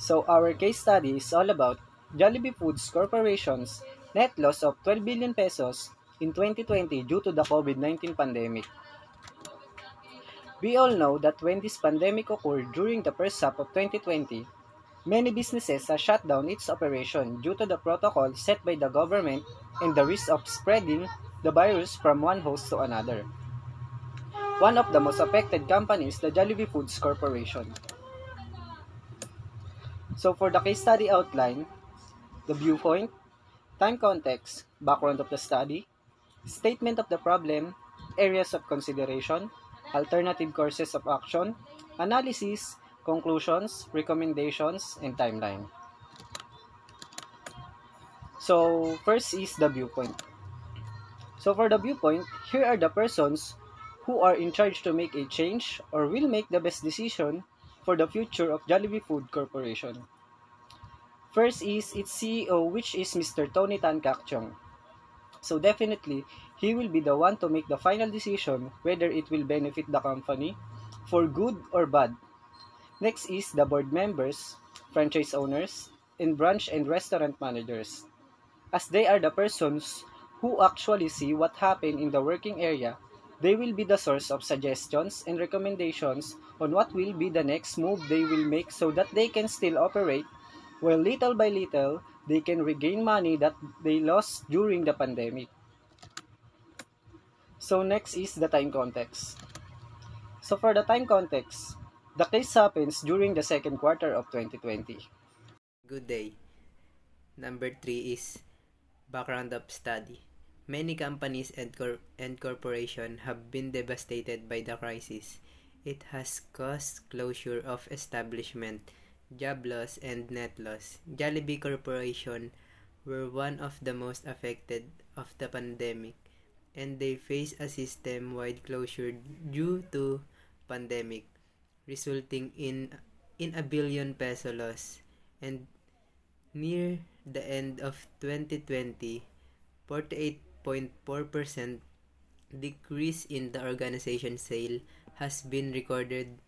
So our case study is all about Jollibee Foods Corporation's net loss of 12 billion pesos in 2020 due to the COVID-19 pandemic. We all know that when this pandemic occurred during the first half of 2020, many businesses have shut down its operation due to the protocol set by the government and the risk of spreading the virus from one host to another. One of the most affected companies, the Jollibee Foods Corporation. So for the case study outline, the viewpoint, time context, background of the study, statement of the problem, areas of consideration, alternative courses of action, analysis, conclusions, recommendations, and timeline. So first is the viewpoint. So for the viewpoint, here are the persons who are in charge to make a change or will make the best decision for the future of Jollibee Food Corporation. First is its CEO, which is Mr. Tony Tan Cakchong. So definitely, he will be the one to make the final decision whether it will benefit the company for good or bad. Next is the board members, franchise owners, and branch and restaurant managers, as they are the persons who actually see what happened in the working area. They will be the source of suggestions and recommendations on what will be the next move they will make so that they can still operate, while little by little they can regain money that they lost during the pandemic. So next is the time context. So for the time context, the case happens during the second quarter of 2020. Good day. Number 3 is background of study. Many companies and corporations have been devastated by the crisis. It has caused closure of establishment, job loss, and net loss. Jollibee Corporation were one of the most affected of the pandemic, and they face a system-wide closure due to pandemic, resulting in a billion peso loss. And near the end of 2020, 48.4% decrease in the organization sale has been recorded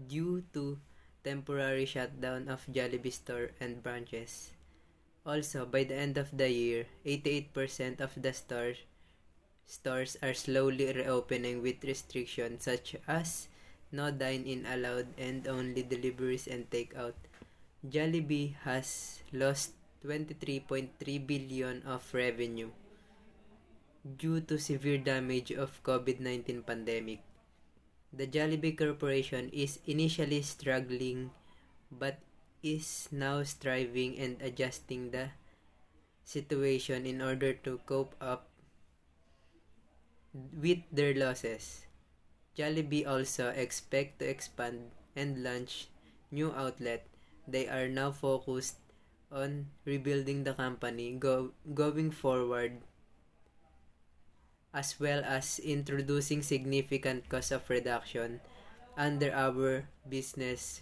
due to temporary shutdown of Jollibee store and branches. Also, by the end of the year, 88% of the stores are slowly reopening with restrictions such as no dine-in allowed and only deliveries and takeout. Jollibee has lost 23.3 billion of revenue due to severe damage of COVID-19 pandemic. The Jollibee Corporation is initially struggling but is now striving and adjusting the situation in order to cope up with their losses. Jollibee also expect to expand and launch new outlet. They are now focused on rebuilding the company going forward, as well as introducing significant cost of reduction under our business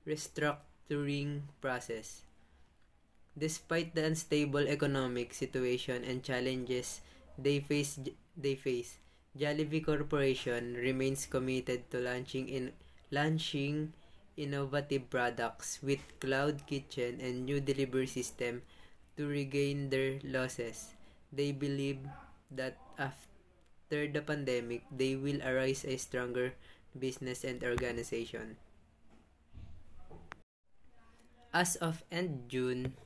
restructuring process. Despite the unstable economic situation and challenges they face, Jollibee Corporation remains committed to launching innovative products with cloud kitchen and new delivery system to regain their losses. They believe that after the pandemic, they will arise a stronger business and organization. As of end June,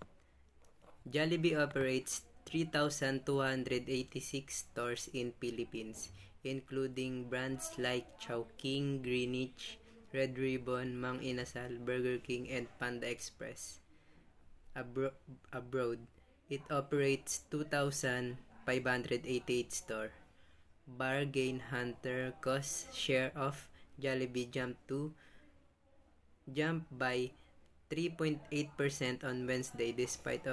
Jollibee operates 3,286 stores in Philippines, including brands like Chowking, Greenwich, Red Ribbon, Mang Inasal, Burger King, and Panda Express. Abroad, it operates 2,588 stores. Bargain Hunter cost share of Jollibee jumped by 3.8% on Wednesday despite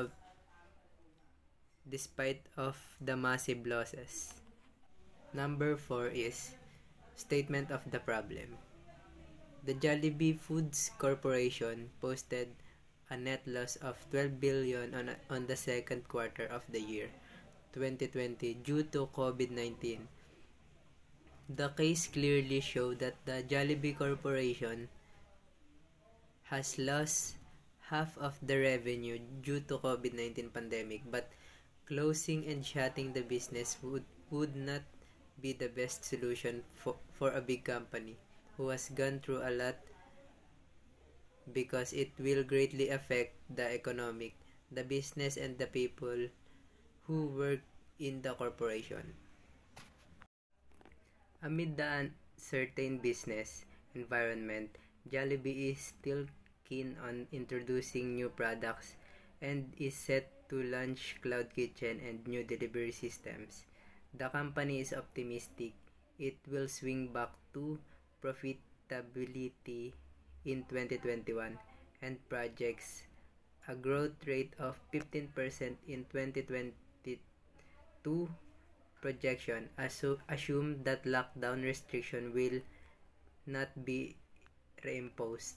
of the massive losses. Number 4 is statement of the problem. The Jollibee Foods Corporation posted a net loss of 12 billion on the second quarter of the year 2020 due to COVID-19. The case clearly showed that the Jollibee Corporation has lost half of the revenue due to COVID-19 pandemic, but closing and shutting the business would not be the best solution for a big company who has gone through a lot, because it will greatly affect the economic, the business, and the people who work in the corporation. Amid the uncertain business environment, Jollibee is still keen on introducing new products and is set to launch cloud kitchen and new delivery systems. The company is optimistic it will swing back to profitability in 2021 and projects a growth rate of 15% in 2022. Projection assume that lockdown restriction will not be reimposed.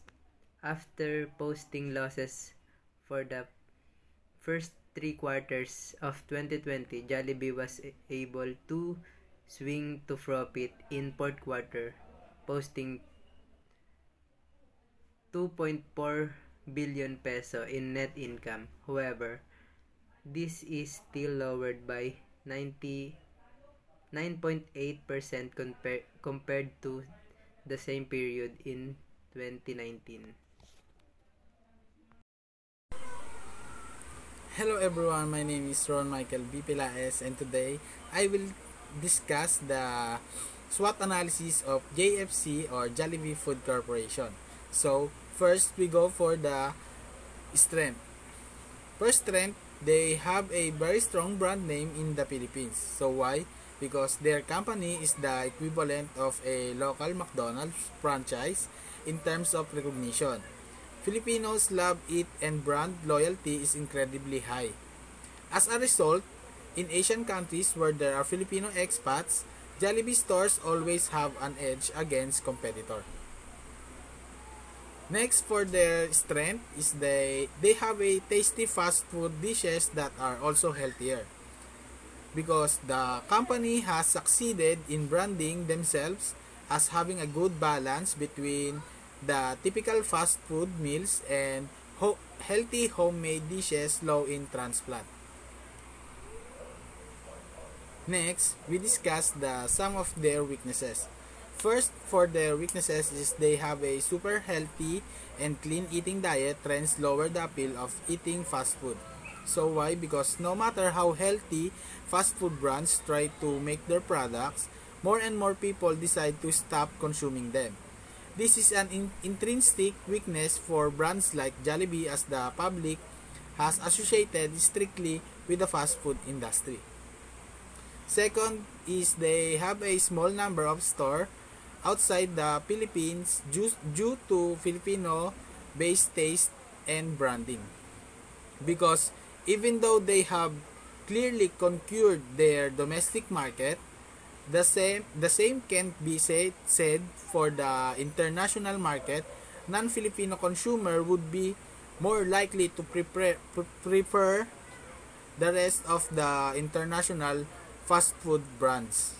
After posting losses for the first 3 quarters of 2020, Jollibee was able to swing to profit in fourth quarter, posting 2.4 billion peso in net income. However, this is still lowered by 9.8% compared to the same period in 2019. Hello everyone, my name is Ron Michael B. Pilaes, and today I will discuss the SWOT analysis of JFC or Jollibee Food Corporation. So first we go for the strength. First strength, they have a very strong brand name in the Philippines. So why? Because their company is the equivalent of a local McDonald's franchise in terms of recognition. Filipinos love it and brand loyalty is incredibly high. As a result, in Asian countries where there are Filipino expats, Jollibee stores always have an edge against competitor. Next, for their strength is they have a tasty fast food dishes that are also healthier. Because the company has succeeded in branding themselves as having a good balance between the typical fast food meals and healthy homemade dishes low in transplant. Next, we discuss some of their weaknesses. First, for their weaknesses is they have a super healthy and clean eating diet trends lower the appeal of eating fast food. So why? Because no matter how healthy fast food brands try to make their products, more and more people decide to stop consuming them. This is an intrinsic weakness for brands like Jollibee, as the public has associated strictly with the fast food industry. Second is they have a small number of stores outside the Philippines due to Filipino-based taste and branding. Because even though they have clearly conquered their domestic market, the same can't be said for the international market. Non-Filipino consumer would be more likely to prefer the rest of the international fast food brands.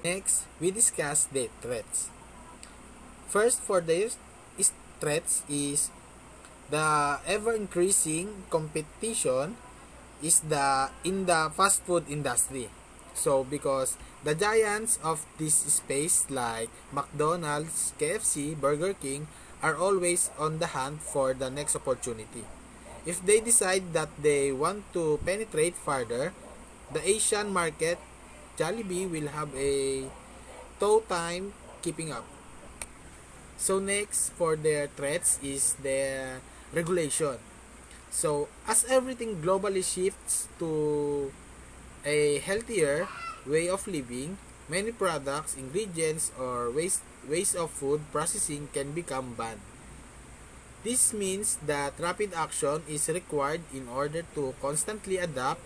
Next, we discuss the threats. First, for the threats is the ever-increasing competition is in the fast food industry. So, because the giants of this space like McDonald's, KFC, Burger King are always on the hunt for the next opportunity. If they decide that they want to penetrate further the Asian market, Jollibee will have a tough time keeping up. So next, for their threats is their regulation. So as everything globally shifts to a healthier way of living, many products, ingredients, or ways of food processing can become banned. This means that rapid action is required in order to constantly adapt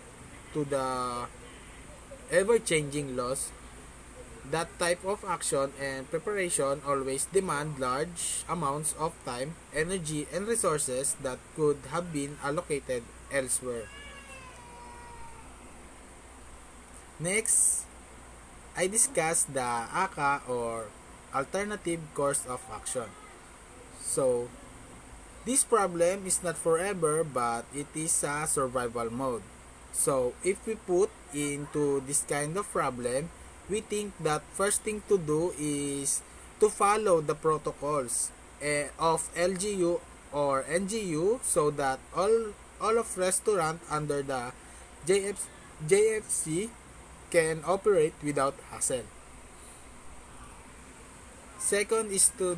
to the ever-changing laws. That type of action and preparation always demand large amounts of time, energy, and resources that could have been allocated elsewhere. Next, I discuss the ACA or Alternative Course of Action. So, This problem is not forever, but it is a survival mode. So if we put into this kind of problem, we think that first thing to do is to follow the protocols of LGU or NGU, so that all of restaurant under the JFC can operate without hassle. Second is to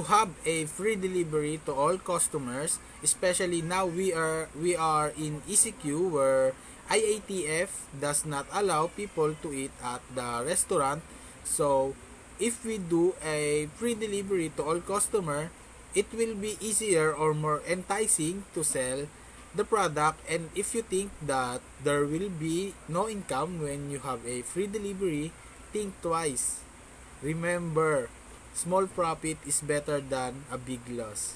have a free delivery to all customers, especially now we are in ECQ where IATF does not allow people to eat at the restaurant. So if we do a free delivery to all customer, it will be easier or more enticing to sell the product. And if you think that there will be no income when you have a free delivery, think twice. Remember, small profit is better than a big loss.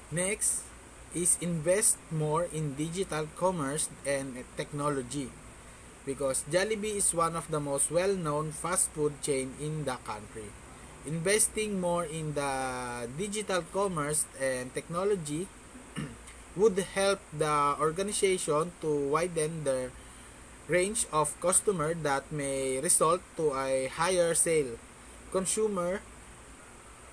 Next is invest more in digital commerce and technology, because Jollibee is one of the most well-known fast food chain in the country. Investing more in the digital commerce and technology would help the organization to widen their range of customer that may result to a higher sale. Consumer,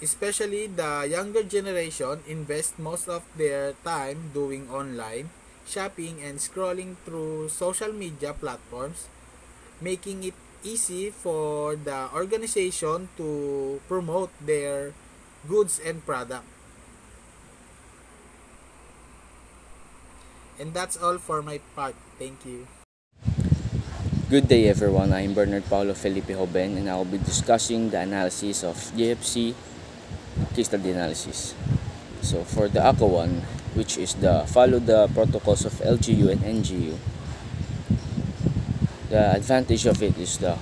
especially the younger generation, invest most of their time doing online shopping and scrolling through social media platforms, making it easy for the organization to promote their goods and product. And that's all for my part. Thank you. Good day everyone, I'm Bernard Paulo Felipe Hoben and I will be discussing the analysis of JFC case study analysis. So for the ACA one, which is the follow the protocols of LGU and NGU, the advantage of it is the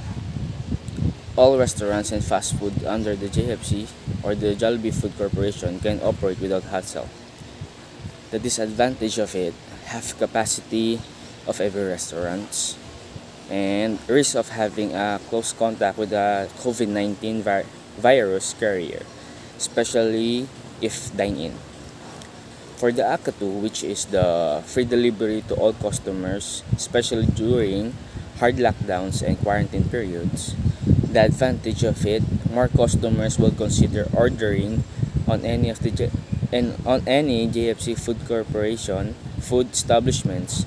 all restaurants and fast food under the JFC or the Jollibee Food Corporation can operate without hassle. The disadvantage of it, half capacity of every restaurant, and risk of having a close contact with a COVID-19 virus carrier, especially if dine-in. For the ACA2, which is the free delivery to all customers, especially during hard lockdowns and quarantine periods, the advantage of it, more customers will consider ordering on any of the on any JFC Food Corporation food establishments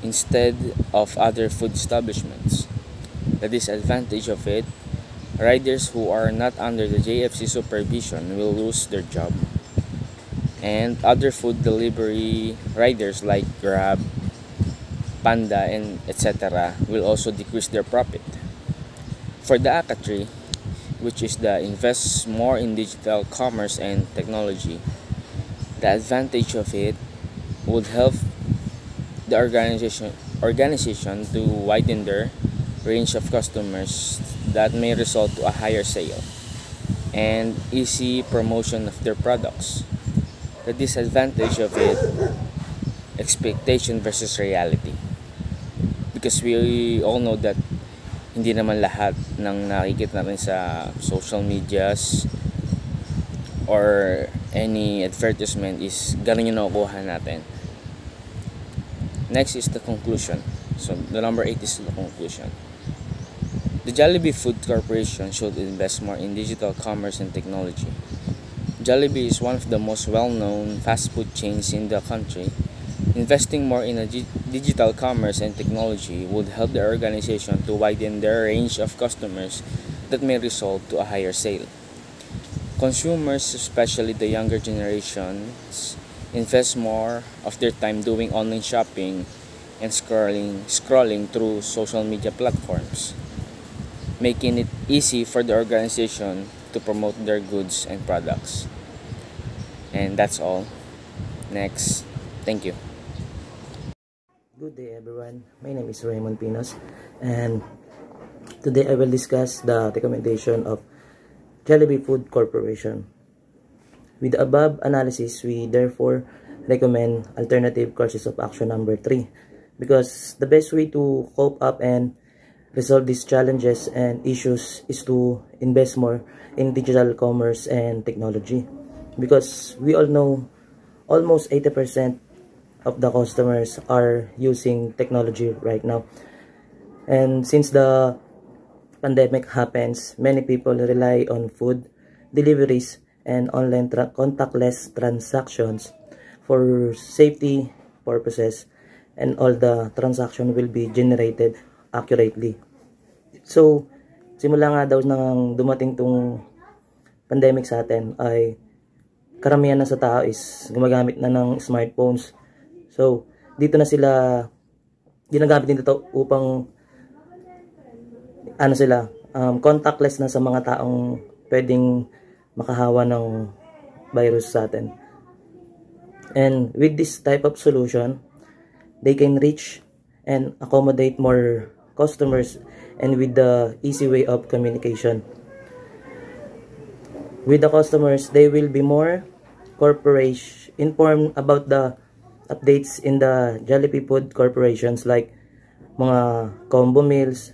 instead of other food establishments. The disadvantage of it, riders who are not under the JFC supervision will lose their job, and other food delivery riders like Grab, Panda, and etc. will also decrease their profit. For the ACA 3, which is the invest more in digital commerce and technology, the advantage of it would help the organization to widen their range of customers that may result to a higher sale and easy promotion of their products. The disadvantage of it, expectation versus reality, because we all know that hindi naman lahat ng nakikita natin sa social medias or any advertisement is ganun yung nakukuha natin. Next is the conclusion. So the number 8 is the conclusion. The Jollibee Food Corporation should invest more in digital commerce and technology. Jollibee is one of the most well-known fast food chains in the country. Investing more in digital commerce and technology would help the organization to widen their range of customers that may result to a higher sale. Consumers, especially the younger generations, invest more of their time doing online shopping and scrolling through social media platforms, making it easy for the organization to promote their goods and products. And that's all. Next. Thank you. Good day everyone, my name is Raymond Pinos and today I will discuss the recommendation of Jollibee Food Corporation. With the above analysis, we therefore recommend alternative courses of action number 3, because the best way to cope up and resolve these challenges and issues is to invest more in digital commerce and technology, because we all know almost 80% of the customers are using technology right now. And since the pandemic happens, many people rely on food deliveries and online contactless transactions for safety purposes, and all the transaction will be generated accurately. So, simula nga daw nang dumating tong pandemic sa atin ay karamihan na sa tao is gumagamit na ng smartphones. So, dito na sila ginagamit nito upang contactless na sa mga taong pwedeng makahawa ng virus sa atin. And with this type of solution, they can reach and accommodate more customers, and with the easy way of communication with the customers, they will be more informed about the updates in the Jollibee Food Corporations, like mga combo meals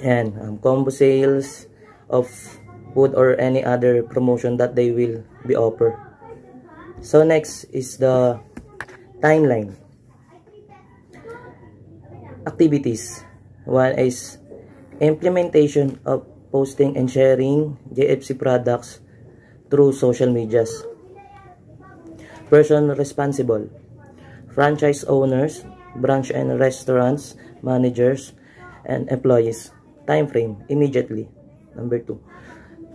and combo sales of food or any other promotion that they will be offer. So next is the timeline. Activities. One is implementation of posting and sharing JFC products through social medias. Person responsible. Franchise owners, branch and restaurants, managers, and employees. Time frame, immediately. Number 2.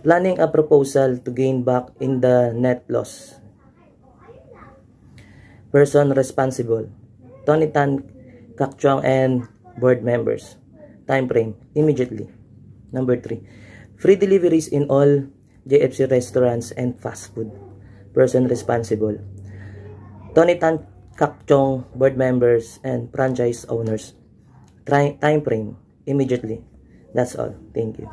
Planning a proposal to gain back in the net loss. Person responsible. Tony Tan, Kak Chong, and board members. Time frame, immediately. Number 3. Free deliveries in all JFC restaurants and fast food. Person responsible. Tony Tan, Kak Chong, board members, and franchise owners. Time frame, immediately. That's all. Thank you.